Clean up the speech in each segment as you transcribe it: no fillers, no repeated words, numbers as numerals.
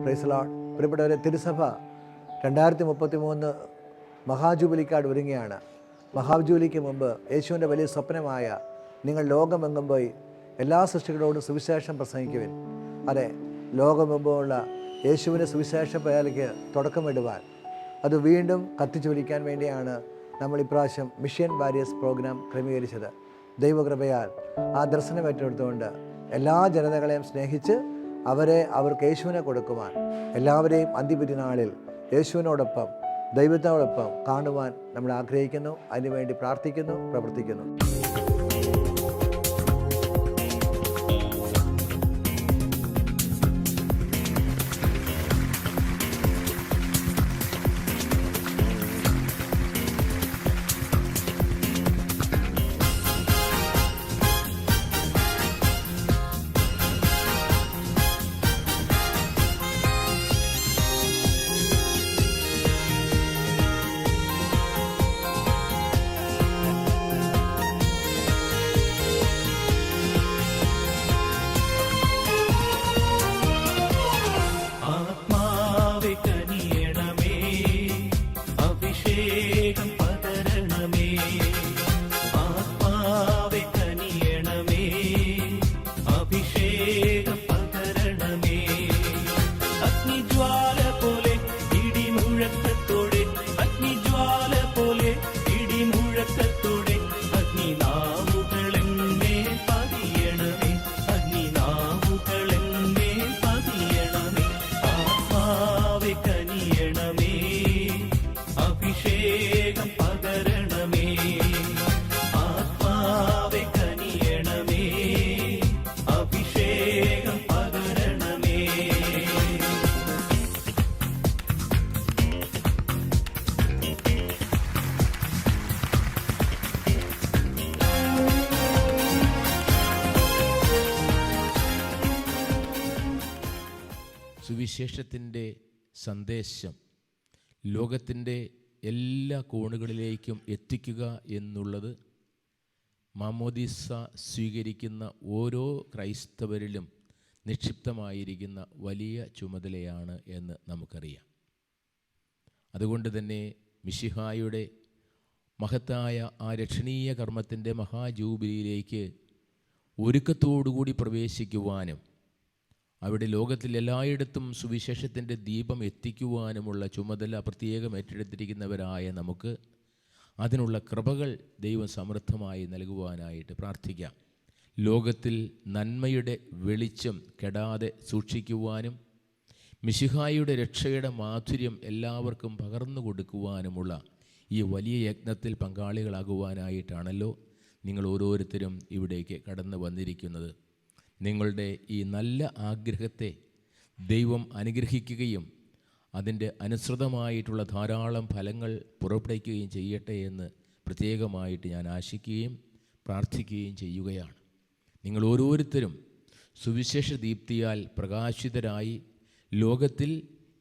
Praise Lord. പ്രിയപ്പെട്ടവരെ, തിരുസഭ 2033 മഹാജൂബിലിക്കാട് ഒരുങ്ങുകയാണ്. മഹാജൂബിലിക്ക് മുമ്പ് യേശുവിൻ്റെ വലിയ സ്വപ്നമായ നിങ്ങൾ ലോകമെങ്ങും പോയി എല്ലാ സൃഷ്ടികളോടും സുവിശേഷം പ്രസംഗിക്കുവിൻ. അതെ, ലോകമെങ്ങുമുള്ള യേശുവിൻ്റെ സുവിശേഷ പേരയ്ക്ക് തുടക്കമിടുവാൻ, അത് വീണ്ടും കത്തിച്ചൊലിക്കാൻ വേണ്ടിയാണ് നമ്മൾ ഇപ്രാവശ്യം മിഷൻ വാരിയേഴ്സ് പ്രോഗ്രാം ക്രമീകരിച്ചത്. ദൈവകൃപയാൽ ആ ദർശനം ഏറ്റെടുത്തുകൊണ്ട് എല്ലാ ജനതകളെയും സ്നേഹിച്ച് അവർക്ക് യേശുവിനെ കൊടുക്കുവാൻ, എല്ലാവരെയും അന്ത്യവിധിനാളിൽ യേശുവിനോടൊപ്പം ദൈവത്തോടൊപ്പം കാണുവാൻ നമ്മൾ ആഗ്രഹിക്കുന്നു. അതിനുവേണ്ടി പ്രാർത്ഥിക്കുന്നു, പ്രവർത്തിക്കുന്നു. സുവിശേഷത്തിൻ്റെ സന്ദേശം ലോകത്തിൻ്റെ എല്ലാ കോണുകളിലേക്കും എത്തിക്കുക എന്നുള്ളത് മാമോദീസ സ്വീകരിക്കുന്ന ഓരോ ക്രൈസ്തവരിലും നിക്ഷിപ്തമായിരിക്കുന്ന വലിയ ചുമതലയാണ് എന്ന് നമുക്കറിയാം. അതുകൊണ്ട് തന്നെ മിശിഹായുടെ മഹത്തായ ആ രക്ഷണീയ കർമ്മത്തിൻ്റെ മഹാജൂബിലിയിലേക്ക് ഒരുക്കത്തോടുകൂടി പ്രവേശിക്കുവാനും അവിടെ ലോകത്തിൽ എല്ലായിടത്തും സുവിശേഷത്തിൻ്റെ ദീപം എത്തിക്കുവാനുമുള്ള ചുമതല പ്രത്യേകം ഏറ്റെടുത്തിരിക്കുന്നവരായ നമുക്ക് അതിനുള്ള കൃപകൾ ദൈവം സമൃദ്ധമായി നൽകുവാനായിട്ട് പ്രാർത്ഥിക്കാം. ലോകത്തിൽ നന്മയുടെ വെളിച്ചം കെടാതെ സൂക്ഷിക്കുവാനും മിശിഹായുടെ രക്ഷയുടെ മാധുര്യം എല്ലാവർക്കും പകർന്നു കൊടുക്കുവാനുമുള്ള ഈ വലിയ യജ്ഞത്തിൽ പങ്കാളികളാകുവാനായിട്ടാണല്ലോ നിങ്ങൾ ഓരോരുത്തരും ഇവിടേക്ക് കടന്നു വന്നിരിക്കുന്നത്. നിങ്ങളുടെ ഈ നല്ല ആഗ്രഹത്തെ ദൈവം അനുഗ്രഹിക്കുകയും അതിൻ്റെ അനുസൃതമായിട്ടുള്ള ധാരാളം ഫലങ്ങൾ പുറപ്പെടുവിക്കുകയും ചെയ്യട്ടെ എന്ന് പ്രത്യേകമായിട്ട് ഞാൻ ആശിക്കുകയും പ്രാർത്ഥിക്കുകയും ചെയ്യുകയാണ്. നിങ്ങൾ ഓരോരുത്തരും സുവിശേഷ ദീപ്തിയാൽ പ്രകാശിതരായി ലോകത്തിൽ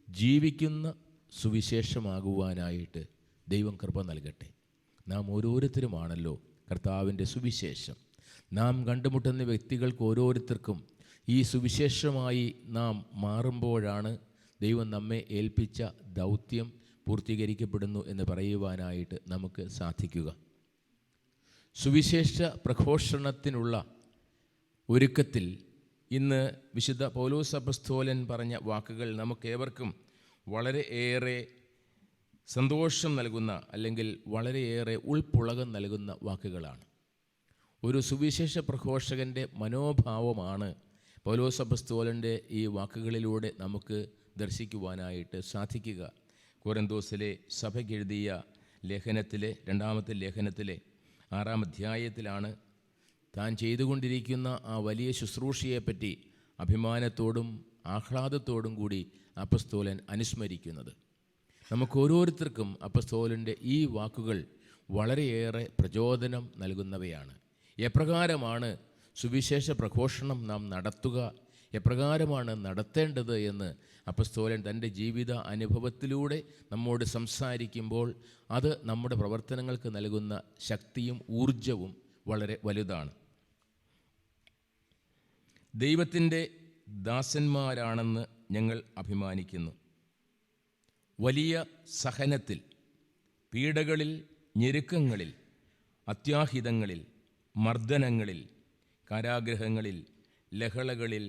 ജീവിക്കുന്ന സുവിശേഷമാകുവാനായിട്ട് ദൈവം കൃപ നൽകട്ടെ. നാം ഓരോരുത്തരുമാണല്ലോ കർത്താവിൻ്റെ സുവിശേഷം. നാം കണ്ടുമുട്ടുന്ന വ്യക്തികൾക്ക് ഓരോരുത്തർക്കും ഈ സുവിശേഷമായി നാം മാറുമ്പോഴാണ് ദൈവം നമ്മെ ഏൽപ്പിച്ച ദൗത്യം പൂർത്തീകരിക്കപ്പെടുന്നു എന്ന് പറയുവാനായിട്ട് നമുക്ക് സാധിക്കുക. സുവിശേഷ പ്രഘോഷണത്തിനുള്ള ഒരുക്കത്തിൽ ഇന്ന് വിശുദ്ധ പൗലോസ് അപ്പസ്തോലൻ പറഞ്ഞ വാക്കുകൾ നമുക്കേവർക്കും വളരെയേറെ സന്തോഷം നൽകുന്ന അല്ലെങ്കിൽ വളരെയേറെ ഉൾപ്പുളകം നൽകുന്ന വാക്കുകളാണ്. ഒരു സുവിശേഷ പ്രഘോഷകൻ്റെ മനോഭാവമാണ് പൗലോസ് അപ്പസ്തോലൻ്റെ ഈ വാക്കുകളിലൂടെ നമുക്ക് ദർശിക്കുവാനായിട്ട് സാധിക്കുക. കൊരിന്തോസിലെ സഭയ്ക്കെഴുതിയ ലേഖനത്തിലെ 2-ാമത്തെ ലേഖനത്തിലെ 6-ാം അധ്യായത്തിലാണ് താൻ ചെയ്തുകൊണ്ടിരിക്കുന്ന ആ വലിയ ശുശ്രൂഷയെപ്പറ്റി അഭിമാനത്തോടും ആഹ്ലാദത്തോടും കൂടി അപ്പസ്തോലൻ അനുസ്മരിക്കുന്നത്. നമുക്ക് ഓരോരുത്തർക്കും അപ്പസ്തോലൻ്റെ ഈ വാക്കുകൾ വളരെയേറെ പ്രചോദനം നൽകുന്നവയാണ്. എപ്രകാരമാണ് സുവിശേഷ പ്രഘോഷണം നാം നടത്തുക, എപ്രകാരമാണ് നടത്തേണ്ടത് എന്ന് അപ്പസ്തോലൻ തൻ്റെ ജീവിത അനുഭവത്തിലൂടെ നമ്മോട് സംസാരിക്കുമ്പോൾ അത് നമ്മുടെ പ്രവർത്തനങ്ങൾക്ക് നൽകുന്ന ശക്തിയും ഊർജവും വളരെ വലുതാണ്. ദൈവത്തിൻ്റെ ദാസന്മാരാണെന്ന് ഞങ്ങൾ അഭിമാനിക്കുന്നു. വലിയ സഹനത്തിൽ, പീഡകളിൽ, ഞെരുക്കങ്ങളിൽ, അത്യാഹിതങ്ങളിൽ, മർദ്ദനങ്ങളിൽ, കാരാഗൃഹങ്ങളിൽ, ലഹളകളിൽ,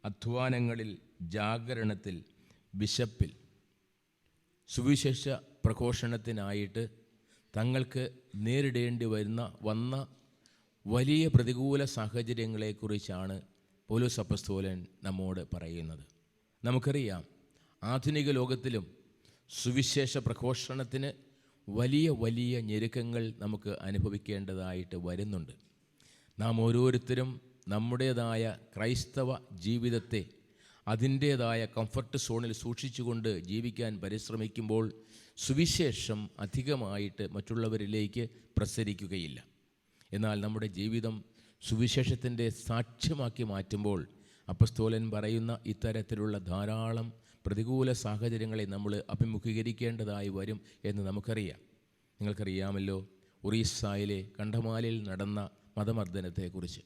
അധ്വാനങ്ങളിൽ, ജാഗരണത്തിൽ, വിശപ്പിൽ, സുവിശേഷ പ്രഘോഷണത്തിനായിട്ട് തങ്ങൾക്ക് നേരിടേണ്ടി വന്ന വലിയ പ്രതികൂല സാഹചര്യങ്ങളെക്കുറിച്ചാണ് പൗലോസ് അപ്പോസ്തലൻ നമ്മോട് പറയുന്നത്. നമുക്കറിയാം, ആധുനിക ലോകത്തിലും സുവിശേഷ പ്രഘോഷണത്തിന് വലിയ വലിയ ഞെരുക്കങ്ങൾ നമുക്ക് അനുഭവിക്കേണ്ടതായിട്ട് വരുന്നുണ്ട്. നാം ഓരോരുത്തരും നമ്മുടേതായ ക്രൈസ്തവ ജീവിതത്തെ അതിൻ്റേതായ കംഫർട്ട് സോണിൽ സൂക്ഷിച്ചുകൊണ്ട് ജീവിക്കാൻ പരിശ്രമിക്കുമ്പോൾ സുവിശേഷം അധികമായിട്ട് മറ്റുള്ളവരിലേക്ക് പ്രസരിക്കുകയില്ല. എന്നാൽ നമ്മുടെ ജീവിതം സുവിശേഷത്തിൻ്റെ സാക്ഷ്യമാക്കി മാറ്റുമ്പോൾ അപ്പോസ്തലൻ പറയുന്ന ഇത്തരത്തിലുള്ള ധാരാളം പ്രതികൂല സാഹചര്യങ്ങളെ നമ്മൾ അഭിമുഖീകരിക്കേണ്ടതായി വരും എന്ന് നമുക്കറിയാം. നിങ്ങൾക്കറിയാമല്ലോ ഒറീസ്സായിലെ കണ്ടമാലിൽ നടന്ന മതമർദ്ദനത്തെക്കുറിച്ച്.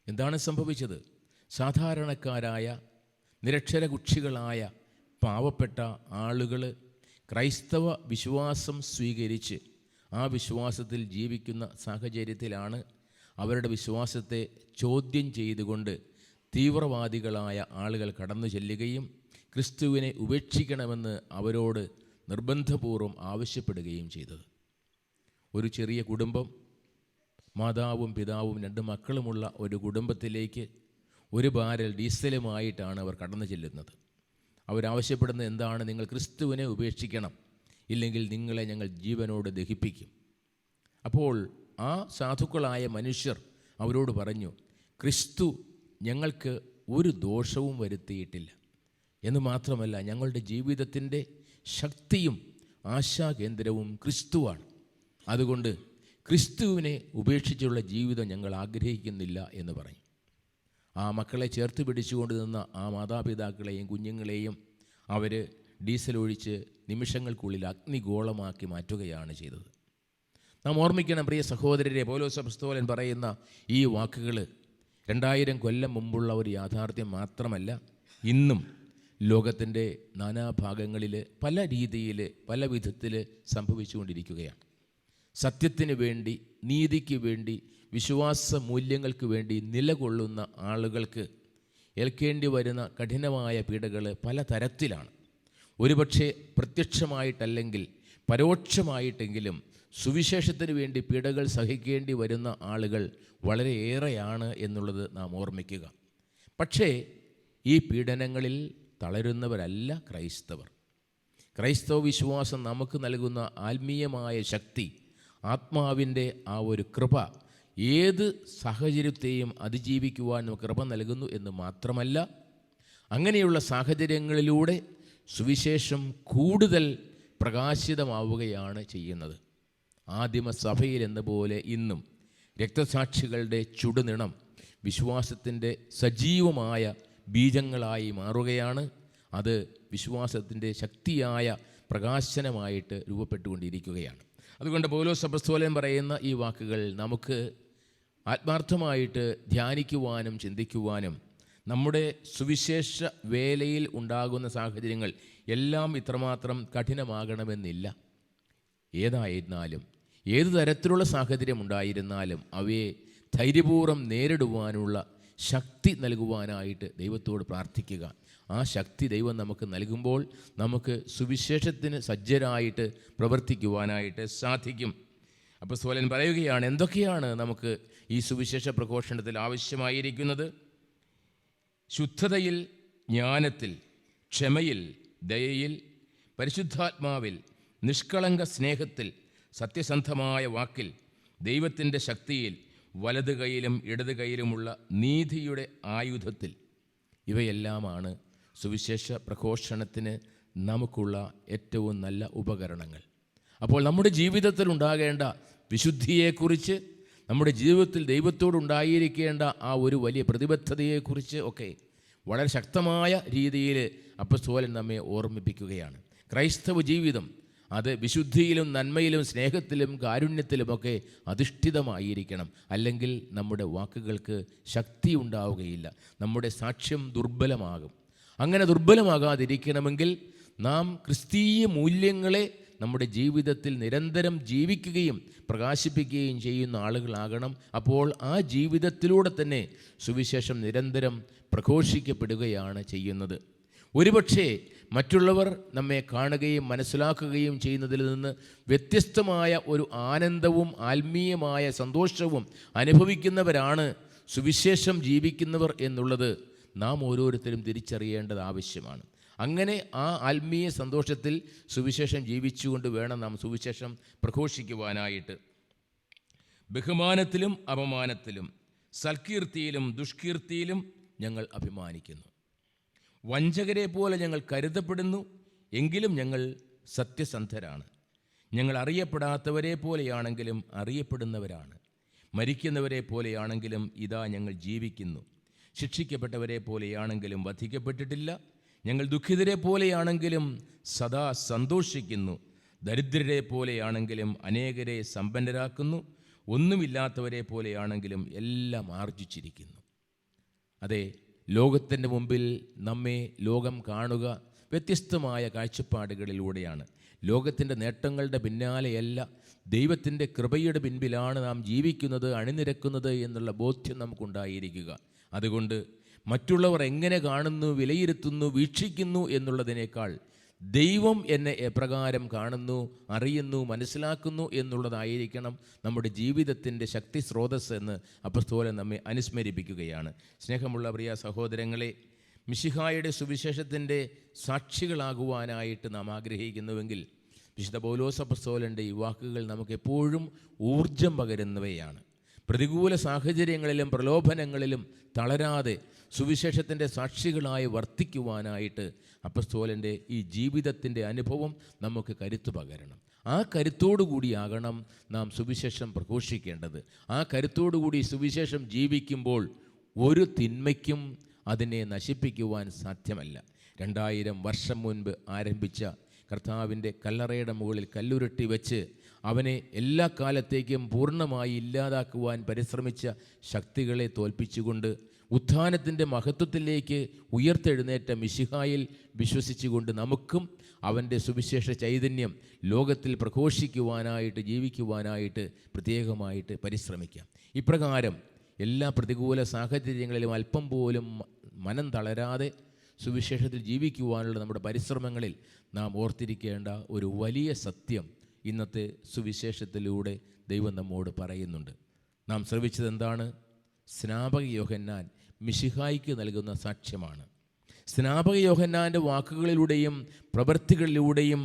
എന്താണ് സംഭവിച്ചത്? സാധാരണക്കാരായ നിരക്ഷരകുക്ഷികളായ പാവപ്പെട്ട ആളുകൾ ക്രൈസ്തവ വിശ്വാസം സ്വീകരിച്ച് ആ വിശ്വാസത്തിൽ ജീവിക്കുന്ന സാഹചര്യത്തിലാണ് അവരുടെ വിശ്വാസത്തെ ചോദ്യം ചെയ്തുകൊണ്ട് തീവ്രവാദികളായ ആളുകൾ കടന്നു ചെല്ലുകയും ക്രിസ്തുവിനെ ഉപേക്ഷിക്കണമെന്ന് അവരോട് നിർബന്ധപൂർവം ആവശ്യപ്പെടുകയും ചെയ്തത്. ഒരു ചെറിയ കുടുംബം, മാതാവും പിതാവും 2 മക്കളുമുള്ള ഒരു കുടുംബത്തിലേക്ക് ഒരു ബാരൽ ഡീസലുമായിട്ടാണ് അവർ കടന്നു ചെല്ലുന്നത്. അവരാവശ്യപ്പെടുന്നത് എന്താണ്? നിങ്ങൾ ക്രിസ്തുവിനെ ഉപേക്ഷിക്കണം, ഇല്ലെങ്കിൽ നിങ്ങളെ ഞങ്ങൾ ജീവനോട് ദഹിപ്പിക്കും. അപ്പോൾ ആ സാധുക്കളായ മനുഷ്യർ അവരോട് പറഞ്ഞു, ക്രിസ്തു ഞങ്ങൾക്ക് ഒരു ദോഷവും വരുത്തിയിട്ടില്ല എന്ന് മാത്രമല്ല, ഞങ്ങളുടെ ജീവിതത്തിൻ്റെ ശക്തിയും ആശാകേന്ദ്രവും ക്രിസ്തുവാണ്. അതുകൊണ്ട് ക്രിസ്തുവിനെ ഉപേക്ഷിച്ചുള്ള ജീവിതം ഞങ്ങൾ ആഗ്രഹിക്കുന്നില്ല എന്ന് പറഞ്ഞു. ആ മക്കളെ ചേർത്ത് പിടിച്ചുകൊണ്ട് നിന്ന ആ മാതാപിതാക്കളെയും കുഞ്ഞുങ്ങളെയും അവർ ഡീസൽ ഒഴിച്ച് നിമിഷങ്ങൾക്കുള്ളിൽ അഗ്നിഗോളമാക്കി മാറ്റുകയാണ് ചെയ്തത്. നാം ഓർമ്മിക്കണം പ്രിയ സഹോദരരെ, പൗലോസ് അപ്പോസ്തലൻ പറയുന്ന ഈ വാക്കുകൾ 2000 കൊല്ലം മുമ്പുള്ള ഒരു യാഥാർത്ഥ്യം മാത്രമല്ല, ഇന്നും ലോകത്തിൻ്റെ നാനാഭാഗങ്ങളിൽ പല രീതിയിൽ പല വിധത്തിൽ സംഭവിച്ചുകൊണ്ടിരിക്കുകയാണ്. സത്യത്തിന് വേണ്ടി, നീതിക്ക് വേണ്ടി, വിശ്വാസ മൂല്യങ്ങൾക്ക് വേണ്ടി നിലകൊള്ളുന്ന ആളുകൾക്ക് ഏൽക്കേണ്ടി വരുന്ന കഠിനമായ പീഡകൾ പല തരത്തിലാണ്. ഒരുപക്ഷെ പ്രത്യക്ഷമായിട്ടല്ലെങ്കിൽ പരോക്ഷമായിട്ടെങ്കിലും സുവിശേഷത്തിന് വേണ്ടി പീഡകൾ സഹിക്കേണ്ടി വരുന്ന ആളുകൾ വളരെയേറെയാണ് എന്നുള്ളത് നാം ഓർമ്മിക്കുക. പക്ഷേ ഈ പീഡനങ്ങളിൽ തളരുന്നവരല്ല ക്രൈസ്തവർ. ക്രൈസ്തവ വിശ്വാസം നമുക്ക് നൽകുന്ന ആത്മീയമായ ശക്തി, ആത്മാവിൻ്റെ ആ ഒരു കൃപ ഏത് സാഹചര്യത്തെയും അതിജീവിക്കുവാൻ നമുക്ക് കൃപ നൽകുന്നു എന്ന് മാത്രമല്ല, അങ്ങനെയുള്ള സാഹചര്യങ്ങളിലൂടെ സുവിശേഷം കൂടുതൽ പ്രകാശിതമാവുകയാണ് ചെയ്യുന്നത്. ആദിമസഭയിൽ എന്ന പോലെ ഇന്നും രക്തസാക്ഷികളുടെ ചുടുനിണം വിശ്വാസത്തിൻ്റെ സജീവമായ ബീജങ്ങളായി മാറുകയാണ്. അത് വിശ്വാസത്തിൻ്റെ ശക്തിയായ പ്രകാശനമായിട്ട് രൂപപ്പെട്ടുകൊണ്ടിരിക്കുകയാണ്. അതുകൊണ്ട് പൗലോസ് അപ്പോസ്തലൻ പറയുന്ന ഈ വാക്കുകൾ നമുക്ക് ആത്മാർത്ഥമായിട്ട് ധ്യാനിക്കുവാനും ചിന്തിക്കുവാനും, നമ്മുടെ സുവിശേഷ വേലയിൽ ഉണ്ടാകുന്ന സാഹചര്യങ്ങൾ എല്ലാം ഇത്രമാത്രം കഠിനമാകണമെന്നില്ല. ഏതായിരുന്നാലും, ഏതു തരത്തിലുള്ള സാഹചര്യം ഉണ്ടായിരുന്നാലും അവയെ ധൈര്യപൂർവ്വം നേരിടുവാനുള്ള ശക്തി നൽകുവാനായിട്ട് ദൈവത്തോട് പ്രാർത്ഥിക്കുക. ആ ശക്തി ദൈവം നമുക്ക് നൽകുമ്പോൾ നമുക്ക് സുവിശേഷത്തിന് സജ്ജരായിട്ട് പ്രവർത്തിക്കുവാനായിട്ട് സാധിക്കും. അപ്പോസ്തലൻ പറയുകയാണ്, എന്തൊക്കെയാണ് നമുക്ക് ഈ സുവിശേഷ പ്രഘോഷണത്തിൽ ആവശ്യമായിരിക്കുന്നത്? ശുദ്ധതയിൽ, ജ്ഞാനത്തിൽ, ക്ഷമയിൽ, ദയയിൽ, പരിശുദ്ധാത്മാവിൽ, നിഷ്കളങ്ക സ്നേഹത്തിൽ, സത്യസന്ധമായ വാക്കിൽ, ദൈവത്തിൻ്റെ ശക്തിയിൽ, വലത് കൈയിലും ഇടത് കൈയിലുമുള്ള നീതിയുടെ ആയുധത്തിൽ. ഇവയെല്ലാമാണ് സുവിശേഷ പ്രഘോഷണത്തിന് നമുക്കുള്ള ഏറ്റവും നല്ല ഉപകരണങ്ങൾ. അപ്പോൾ നമ്മുടെ ജീവിതത്തിൽ ഉണ്ടാകേണ്ട വിശുദ്ധിയെക്കുറിച്ച്, നമ്മുടെ ജീവിതത്തിൽ ദൈവത്തോടുണ്ടായിരിക്കേണ്ട ആ ഒരു വലിയ പ്രതിബദ്ധതയെക്കുറിച്ച് ഒക്കെ വളരെ ശക്തമായ രീതിയിൽ അപ്പോസ്തലൻ നമ്മെ ഓർമ്മിപ്പിക്കുകയാണ്. ക്രൈസ്തവ ജീവിതം അത് വിശുദ്ധിയിലും നന്മയിലും സ്നേഹത്തിലും കാരുണ്യത്തിലുമൊക്കെ അധിഷ്ഠിതമായിരിക്കണം. അല്ലെങ്കിൽ നമ്മുടെ വാക്കുകൾക്ക് ശക്തി ഉണ്ടാവുകയില്ല, നമ്മുടെ സാക്ഷ്യം ദുർബലമാകും. അങ്ങനെ ദുർബലമാകാതിരിക്കണമെങ്കിൽ നാം ക്രിസ്തീയ മൂല്യങ്ങളെ നമ്മുടെ ജീവിതത്തിൽ നിരന്തരം ജീവിക്കുകയും പ്രകാശിപ്പിക്കുകയും ചെയ്യുന്ന ആളുകളാകണം. അപ്പോൾ ആ ജീവിതത്തിലൂടെ തന്നെ സുവിശേഷം നിരന്തരം പ്രഘോഷിക്കപ്പെടുകയാണ് ചെയ്യുന്നത്. ഒരുപക്ഷെ മറ്റുള്ളവർ നമ്മെ കാണുകയും മനസ്സിലാക്കുകയും ചെയ്യുന്നതിൽ നിന്ന് വ്യത്യസ്തമായ ഒരു ആനന്ദവും ആത്മീയമായ സന്തോഷവും അനുഭവിക്കുന്നവരാണ് സുവിശേഷം ജീവിക്കുന്നവർ എന്നുള്ളത് നാം ഓരോരുത്തരും തിരിച്ചറിയേണ്ടത് ആവശ്യമാണ്. അങ്ങനെ ആ ആത്മീയ സന്തോഷത്തിൽ സുവിശേഷം ജീവിച്ചുകൊണ്ട് വേണം നാം സുവിശേഷം പ്രഘോഷിക്കുവാനായിട്ട്. ബഹുമാനത്തിലും അപമാനത്തിലും സൽകീർത്തിയിലും ദുഷ്കീർത്തിയിലും ഞങ്ങൾ അഭിമാനിക്കുന്നു. വഞ്ചകരെ പോലെ ഞങ്ങൾ കരുതപ്പെടുന്നു, എങ്കിലും ഞങ്ങൾ സത്യസന്ധരാണ്. ഞങ്ങൾ അറിയപ്പെടാത്തവരെ പോലെയാണെങ്കിലും അറിയപ്പെടുന്നവരാണ്. മരിക്കുന്നവരെ പോലെയാണെങ്കിലും ഇതാ ഞങ്ങൾ ജീവിക്കുന്നു. ശിക്ഷിക്കപ്പെട്ടവരെ പോലെയാണെങ്കിലും വധിക്കപ്പെട്ടിട്ടില്ല. ഞങ്ങൾ ദുഃഖിതരെ പോലെയാണെങ്കിലും സദാ സന്തോഷിക്കുന്നു. ദരിദ്രരെ പോലെയാണെങ്കിലും അനേകരെ സമ്പന്നരാക്കുന്നു. ഒന്നുമില്ലാത്തവരെ പോലെയാണെങ്കിലും എല്ലാം ആർജിച്ചിരിക്കുന്നു. അതെ, ലോകത്തിൻ്റെ മുമ്പിൽ നമ്മെ ലോകം കാണുക വ്യത്യസ്തമായ കാഴ്ചപ്പാടുകളിലൂടെയാണ്. ലോകത്തിൻ്റെ നേട്ടങ്ങളുടെ പിന്നാലെയല്ല, ദൈവത്തിൻ്റെ കൃപയുടെ പിൻപിലാണ് നാം ജീവിക്കുന്നത്, അണിനിരക്കുന്നത് എന്നുള്ള ബോധ്യം നമുക്കുണ്ടായിരിക്കുക. അതുകൊണ്ട് മറ്റുള്ളവർ എങ്ങനെ കാണുന്നു, വിലയിരുത്തുന്നു, വീക്ഷിക്കുന്നു എന്നുള്ളതിനേക്കാൾ ദൈവം എന്നെ എപ്രകാരം കാണുന്നു, അറിയുന്നു, മനസ്സിലാക്കുന്നു എന്നുള്ളതായിരിക്കണം നമ്മുടെ ജീവിതത്തിൻ്റെ ശക്തി സ്രോതസ് എന്ന് അപ്പോസ്തലൻ നമ്മെ അനുസ്മരിപ്പിക്കുകയാണ്. സ്നേഹമുള്ള പ്രിയ സഹോദരങ്ങളെ, മിശിഹായുടെ സുവിശേഷത്തിൻ്റെ സാക്ഷികളാകുവാനായിട്ട് നാം ആഗ്രഹിക്കുന്നുവെങ്കിൽ വിശുദ്ധ പൗലോസ് അപ്പോസ്തലൻ്റെ ഈ വാക്കുകൾ നമുക്കെപ്പോഴും ഊർജം പകരുന്നവയാണ്. പ്രതികൂല സാഹചര്യങ്ങളിലും പ്രലോഭനങ്ങളിലും തളരാതെ സുവിശേഷത്തിൻ്റെ സാക്ഷികളായി വർത്തിക്കുവാനായിട്ട് അപ്പോസ്തലൻ്റെ ഈ ജീവിതത്തിൻ്റെ അനുഭവം നമുക്ക് കരുത്തു പകരണം. ആ കരുത്തോടു കൂടിയാകണം നാം സുവിശേഷം പ്രഘോഷിക്കേണ്ടത്. ആ കരുത്തോടുകൂടി സുവിശേഷം ജീവിക്കുമ്പോൾ ഒരു തിന്മയ്ക്കും അതിനെ നശിപ്പിക്കുവാൻ സാധ്യമല്ല. 2000 വർഷം മുൻപ് ആരംഭിച്ച കർത്താവിൻ്റെ കല്ലറയുടെ മുകളിൽ കല്ലുരുട്ടി വെച്ച് അവനെ എല്ലാ കാലത്തേക്കും പൂർണ്ണമായി ഇല്ലാതാക്കുവാൻ പരിശ്രമിച്ച ശക്തികളെ തോൽപ്പിച്ചുകൊണ്ട് ഉത്ഥാനത്തിൻ്റെ മഹത്വത്തിലേക്ക് ഉയർത്തെഴുന്നേറ്റ മിശിഹായിൽ വിശ്വസിച്ചുകൊണ്ട് നമുക്കും അവൻ്റെ സുവിശേഷ ചൈതന്യം ലോകത്തിൽ പ്രഘോഷിക്കുവാനായിട്ട് ജീവിക്കുവാനായിട്ട് പ്രത്യേകമായിട്ട് പരിശ്രമിക്കാം. ഇപ്രകാരം എല്ലാ പ്രതികൂല സാഹചര്യങ്ങളിലും അല്പം പോലും മനം തളരാതെ സുവിശേഷത്തിൽ ജീവിക്കുവാനുള്ള നമ്മുടെ പരിശ്രമങ്ങളിൽ നാം ഓർത്തിരിക്കേണ്ട ഒരു വലിയ സത്യം ഇന്നത്തെ സുവിശേഷത്തിലൂടെ ദൈവം നമ്മോട് പറയുന്നുണ്ട്. നാം ശ്രവിച്ചത് എന്താണ്? സ്നാപക യോഹന്നാൻ മിശിഹായ്ക്ക് നൽകുന്ന സാക്ഷ്യമാണ്. സ്നാപക യോഹന്നാൻ്റെ വാക്കുകളിലൂടെയും പ്രവൃത്തികളിലൂടെയും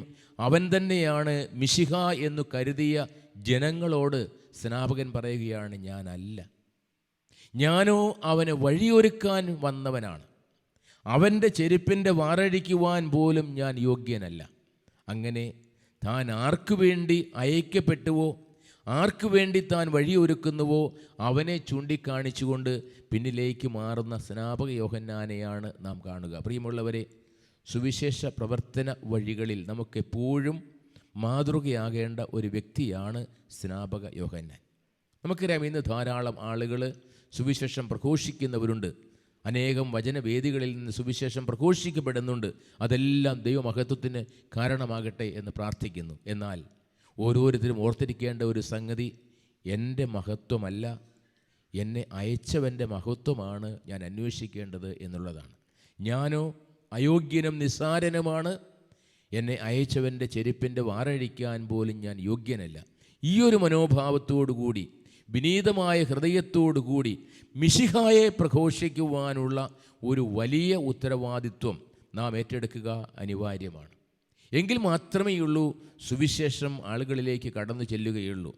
അവൻ തന്നെയാണ് മിശിഹ എന്നു കരുതിയ ജനങ്ങളോട് സ്നാപകൻ പറയുകയാണ്, ഞാനല്ല, ഞാനോ അവന് വഴിയൊരുക്കാൻ വന്നവനാണ്. അവൻ്റെ ചെരുപ്പിൻ്റെ വാറഴിക്കുവാൻ പോലും ഞാൻ യോഗ്യനല്ല. അങ്ങനെ താൻ ആർക്കു വേണ്ടി അയക്കപ്പെട്ടുവോ, ആർക്കു വേണ്ടി താൻ വഴിയൊരുക്കുന്നുവോ അവനെ ചൂണ്ടിക്കാണിച്ചുകൊണ്ട് പിന്നിലേക്ക് മാറുന്ന സ്നാപക യോഹന്നാനെയാണ് നാം കാണുക. പ്രിയമുള്ളവരെ, സുവിശേഷ പ്രവർത്തന വഴികളിൽ നമുക്കെപ്പോഴും മാതൃകയാകേണ്ട ഒരു വ്യക്തിയാണ് സ്നാപക യോഹന്നാൻ. നമുക്കറിയാം, ഇന്ന് ധാരാളം ആളുകൾ സുവിശേഷം പ്രഘോഷിക്കുന്നവരുണ്ട്. അനേകം വചനവേദികളിൽ നിന്ന് സുവിശേഷം പ്രഘോഷിക്കപ്പെടുന്നുണ്ട്. അതെല്ലാം ദൈവമഹത്വത്തിന് കാരണമാകട്ടെ എന്ന് പ്രാർത്ഥിക്കുന്നു. എന്നാൽ ഓരോരുത്തരും ഓർത്തിരിക്കേണ്ട ഒരു സംഗതി, എൻ്റെ മഹത്വമല്ല, എന്നെ അയച്ചവൻ്റെ മഹത്വമാണ് ഞാൻ അന്വേഷിക്കേണ്ടത് എന്നുള്ളതാണ്. ഞാനോ അയോഗ്യനും നിസ്സാരനുമാണ്, എന്നെ അയച്ചവൻ്റെ ചെരുപ്പിൻ്റെ വാറഴിക്കാൻ പോലും ഞാൻ യോഗ്യനല്ല. ഈ ഒരു മനോഭാവത്തോടു കൂടി, വിനീതമായ ഹൃദയത്തോടു കൂടി മിശിഹായെ പ്രഘോഷിക്കുവാനുള്ള ഒരു വലിയ ഉത്തരവാദിത്വം നാം ഏറ്റെടുക്കുക അനിവാര്യമാണ്. എങ്കിൽ മാത്രമേയുള്ളൂ സുവിശേഷം ആളുകളിലേക്ക് കടന്നു ചെല്ലുകയുള്ളൂ.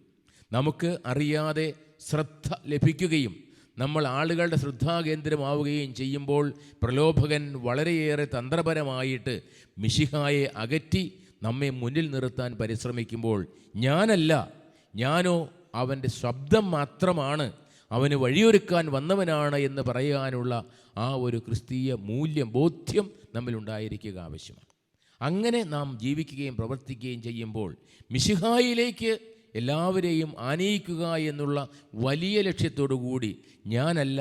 നമുക്ക് അറിയാതെ ശ്രദ്ധ ലഭിക്കുകയും നമ്മൾ ആളുകളുടെ ശ്രദ്ധാകേന്ദ്രമാവുകയും ചെയ്യുമ്പോൾ പ്രലോഭകൻ വളരെയേറെ തന്ത്രപരമായിട്ട് മിശിഹായെ അകറ്റി നമ്മെ മുന്നിൽ നിർത്താൻ പരിശ്രമിക്കുമ്പോൾ, ഞാനല്ല, ഞാനോ അവൻ്റെ ശബ്ദം മാത്രമാണ്, അവന് വഴിയൊരുക്കാൻ വന്നവനാണ് എന്ന് പറയാനുള്ള ആ ഒരു ക്രിസ്തീയ മൂല്യം, ബോധ്യം നമ്മിലുണ്ടായിരിക്കുക ആവശ്യമാണ്. അങ്ങനെ നാം ജീവിക്കുകയും പ്രവർത്തിക്കുകയും ചെയ്യുമ്പോൾ മിശിഹായിലേക്ക് എല്ലാവരെയും ആനയിക്കുക എന്നുള്ള വലിയ ലക്ഷ്യത്തോടു കൂടി, ഞാനല്ല,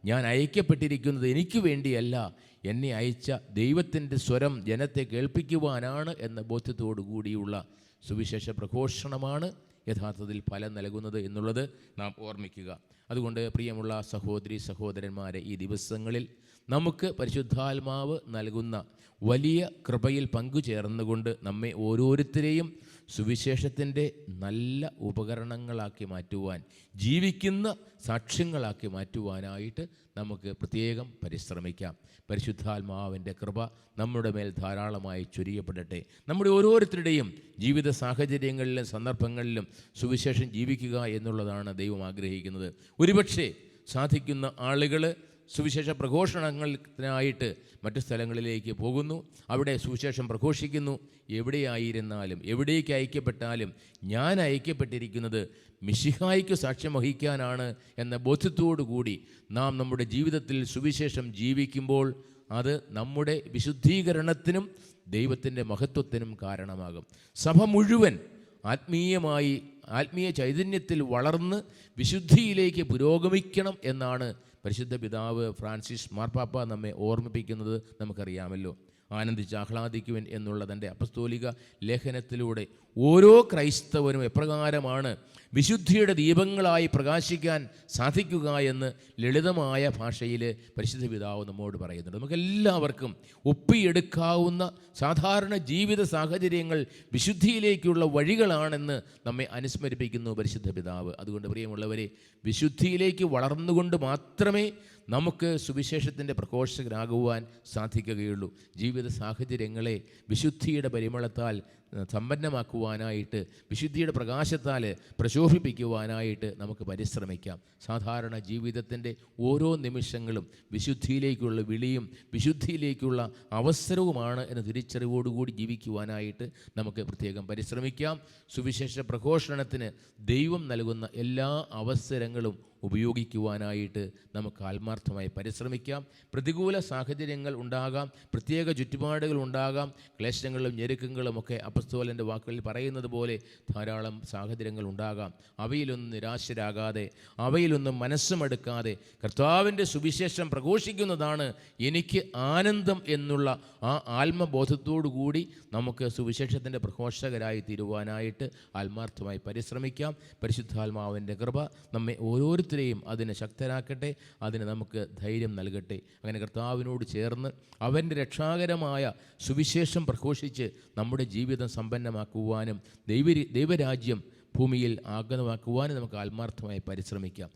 ഞാൻ അയക്കപ്പെട്ടിരിക്കുന്നത് എനിക്ക് വേണ്ടിയല്ല, എന്നെ അയച്ച ദൈവത്തിൻ്റെ സ്വരം ജനത്തെ കേൾപ്പിക്കുവാനാണ് എന്ന ബോധ്യത്തോടു കൂടിയുള്ള സുവിശേഷ പ്രഘോഷണമാണ് യഥാർത്ഥത്തിൽ ഫലം നൽകുന്നത് എന്നുള്ളത് നാം ഓർമ്മിക്കുക. അതുകൊണ്ട് പ്രിയമുള്ള സഹോദരി സഹോദരന്മാരെ, ഈ ദിവസങ്ങളിൽ നമുക്ക് പരിശുദ്ധാത്മാവ് നൽകുന്ന വലിയ കൃപയിൽ പങ്കുചേർന്നുകൊണ്ട് നമ്മെ ഓരോരുത്തരെയും സുവിശേഷത്തിൻ്റെ നല്ല ഉപകരണങ്ങളാക്കി മാറ്റുവാൻ, ജീവിക്കുന്ന സാക്ഷ്യങ്ങളാക്കി മാറ്റുവാനായിട്ട് നമുക്ക് പ്രത്യേകം പരിശ്രമിക്കാം. പരിശുദ്ധാത്മാവിൻ്റെ കൃപ നമ്മുടെ മേൽ ധാരാളമായി ചൊരിയപ്പെടട്ടെ. നമ്മുടെ ഓരോരുത്തരുടെയും ജീവിത സാഹചര്യങ്ങളിലും സന്ദർഭങ്ങളിലും സുവിശേഷം ജീവിക്കുക എന്നുള്ളതാണ് ദൈവം ആഗ്രഹിക്കുന്നത്. ഒരുപക്ഷെ സാധിക്കുന്ന ആളുകൾ സുവിശേഷ പ്രഘോഷണത്തിനായിട്ട് മറ്റു സ്ഥലങ്ങളിലേക്ക് പോകുന്നു, അവിടെ സുവിശേഷം പ്രഘോഷിക്കുന്നു. എവിടെയായിരുന്നാലും എവിടേക്ക് അയക്കപ്പെട്ടാലും ഞാൻ അയക്കപ്പെട്ടിരിക്കുന്നത് മിശിഹായ്ക്ക് സാക്ഷ്യം വഹിക്കാനാണ് എന്ന ബോധ്യത്തോടു കൂടി നാം നമ്മുടെ ജീവിതത്തിൽ സുവിശേഷം ജീവിക്കുമ്പോൾ അത് നമ്മുടെ വിശുദ്ധീകരണത്തിനും ദൈവത്തിൻ്റെ മഹത്വത്തിനും കാരണമാകും. സഭ മുഴുവൻ ആത്മീയ ചൈതന്യത്തിൽ വളർന്ന് വിശുദ്ധിയിലേക്ക് പുരോഗമിക്കണം എന്നാണ് പരിശുദ്ധ പിതാവ് ഫ്രാൻസിസ് മാർപ്പാപ്പ നമ്മെ ഓർമ്മിപ്പിക്കുന്നത് നമുക്കറിയാമല്ലോ. ആനന്ദിച്ച് ആഹ്ലാദിക്കുവൻ എന്നുള്ള തൻ്റെ അപ്പസ്തോലിക ലേഖനത്തിലൂടെ ഓരോ ക്രൈസ്തവനും എപ്രകാരമാണ് വിശുദ്ധിയുടെ ദീപങ്ങളായി പ്രകാശിക്കാൻ സാധിക്കുക എന്ന് ലളിതമായ ഭാഷയിൽ പരിശുദ്ധ പിതാവ് നമ്മോട് പറയുന്നുണ്ട്. നമുക്കെല്ലാവർക്കും ഒപ്പിയെടുക്കാവുന്ന സാധാരണ ജീവിത സാഹചര്യങ്ങൾ വിശുദ്ധിയിലേക്കുള്ള വഴികളാണെന്ന് നമ്മെ അനുസ്മരിപ്പിക്കുന്നു പരിശുദ്ധ പിതാവ്. അതുകൊണ്ട് പ്രിയമുള്ളവരെ, വിശുദ്ധിയിലേക്ക് വളർന്നുകൊണ്ട് മാത്രമേ നമുക്ക് സുവിശേഷത്തിൻ്റെ പ്രഘോഷകരാകുവാൻ സാധിക്കുകയുള്ളൂ. ജീവിത സാഹചര്യങ്ങളെ വിശുദ്ധിയുടെ പരിമളത്താൽ സമ്പന്നമാക്കുവാനായിട്ട്, വിശുദ്ധിയുടെ പ്രകാശത്താൽ പ്രശോഭിപ്പിക്കുവാനായിട്ട് നമുക്ക് പരിശ്രമിക്കാം. സാധാരണ ജീവിതത്തിൻ്റെ ഓരോ നിമിഷങ്ങളും വിശുദ്ധിയിലേക്കുള്ള വിളിയും വിശുദ്ധിയിലേക്കുള്ള അവസരവുമാണ് എന്ന തിരിച്ചറിവോടുകൂടി ജീവിക്കുവാനായിട്ട് നമുക്ക് പ്രത്യേകം പരിശ്രമിക്കാം. സുവിശേഷ പ്രഘോഷണത്തിന് ദൈവം നൽകുന്ന എല്ലാ അവസരങ്ങളും ഉപയോഗിക്കുവാനായിട്ട് നമുക്ക് ആത്മാർത്ഥമായി പരിശ്രമിക്കാം. പ്രതികൂല സാഹചര്യങ്ങൾ ഉണ്ടാകാം, പ്രത്യേക ചുറ്റുപാടുകൾ ഉണ്ടാകാം, ക്ലേശങ്ങളും ഞെരുക്കങ്ങളും ഒക്കെ അപ്പസ്തോലൻ്റെ വാക്കുകളിൽ പറയുന്നത് പോലെ ധാരാളം സാഹചര്യങ്ങൾ ഉണ്ടാകാം. അവയിലൊന്നും നിരാശരാകാതെ, അവയിലൊന്നും മനസ്സുമെടുക്കാതെ കർത്താവിൻ്റെ സുവിശേഷം പ്രഘോഷിക്കുന്നതാണ് എനിക്ക് ആനന്ദം എന്നുള്ള ആ ആത്മബോധത്തോടു കൂടി നമുക്ക് സുവിശേഷത്തിൻ്റെ പ്രഘോഷകരായി തീരുവാനായിട്ട് ആത്മാർത്ഥമായി പരിശ്രമിക്കാം. പരിശുദ്ധാത്മാവിൻ്റെ കൃപ നമ്മെ ഓരോരുത്തരെയും അതിന് ശക്തരാക്കട്ടെ, അതിന് നമുക്ക് ധൈര്യം നൽകട്ടെ. അങ്ങനെ കർത്താവിനോട് ചേർന്ന് അവൻ്റെ രക്ഷാകരമായ സുവിശേഷം പ്രഘോഷിച്ച് നമ്മുടെ ജീവിതം സമ്പന്നമാക്കുവാനും ദൈവരാജ്യം ഭൂമിയിൽ ആഗതമാക്കുവാനും നമുക്ക് ആത്മാർത്ഥമായി പരിശ്രമിക്കാം.